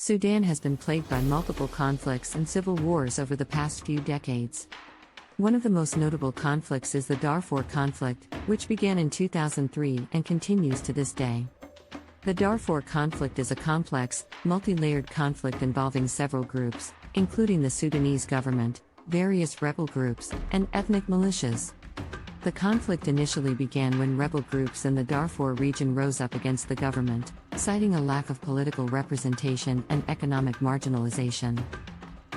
Sudan has been plagued by multiple conflicts and civil wars over the past few decades. One of the most notable conflicts is the Darfur conflict, which began in 2003 and continues to this day. The Darfur conflict is a complex, multi-layered conflict involving several groups, including the Sudanese government, various rebel groups, and ethnic militias. The conflict initially began when rebel groups in the Darfur region rose up against the government, citing a lack of political representation and economic marginalization.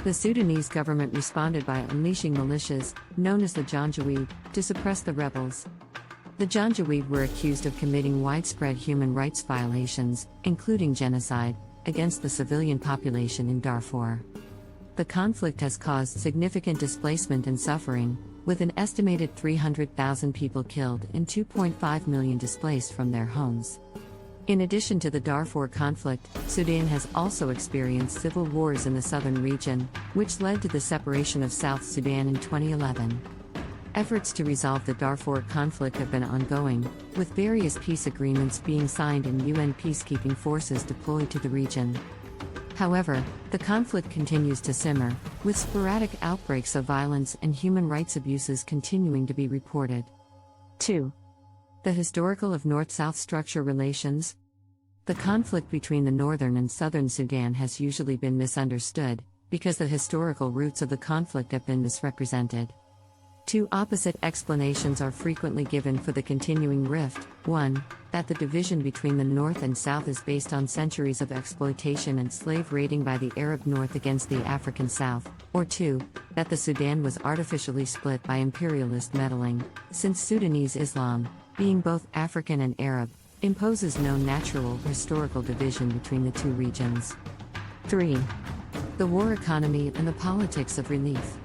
The Sudanese government responded by unleashing militias, known as the Janjaweed, to suppress the rebels. The Janjaweed were accused of committing widespread human rights violations, including genocide, against the civilian population in Darfur. The conflict has caused significant displacement and suffering, with an estimated 300,000 people killed and 2.5 million displaced from their homes. In addition to the Darfur conflict, Sudan has also experienced civil wars in the southern region, which led to the separation of South Sudan in 2011. Efforts to resolve the Darfur conflict have been ongoing, with various peace agreements being signed and UN peacekeeping forces deployed to the region. However, the conflict continues to simmer, with sporadic outbreaks of violence and human rights abuses continuing to be reported. 2. The historical of North-South structure relations. The conflict between the northern and southern Sudan has usually been misunderstood, because the historical roots of the conflict have been misrepresented. Two opposite explanations are frequently given for the continuing rift: 1. That the division between the North and South is based on centuries of exploitation and slave raiding by the Arab North against the African South, or 2. That the Sudan was artificially split by imperialist meddling, since Sudanese Islam, being both African and Arab, imposes no natural historical division between the two regions. 3. The war economy and the politics of relief.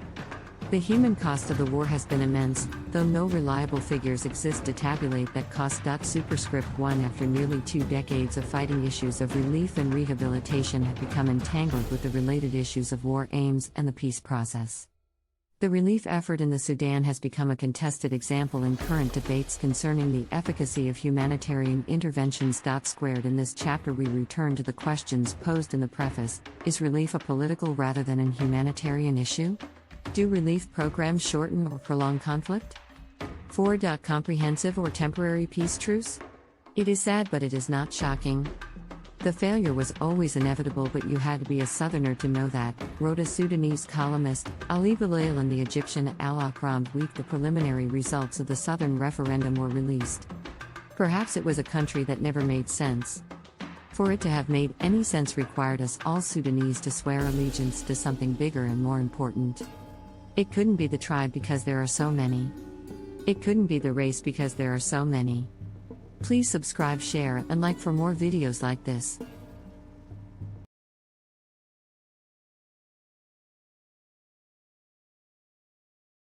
The human cost of the war has been immense, though no reliable figures exist to tabulate that cost. Superscript 1 After nearly 2 decades of fighting, issues of relief and rehabilitation have become entangled with the related issues of war aims and the peace process. The relief effort in the Sudan has become a contested example in current debates concerning the efficacy of humanitarian interventions. Squared In this chapter we return to the questions posed in the preface: is relief a political rather than an humanitarian issue? Do relief programs shorten or prolong conflict? 4. Comprehensive or temporary peace truce? It is sad, but it is not shocking. The failure was always inevitable, but you had to be a southerner to know that, wrote a Sudanese columnist, Ali Bilail. In the Egyptian Al-Ahram week, the preliminary results of the southern referendum were released. Perhaps it was a country that never made sense. For it to have made any sense required us all Sudanese to swear allegiance to something bigger and more important. It couldn't be the tribe because there are so many. It couldn't be the race because there are so many. Please subscribe, share, and like for more videos like this.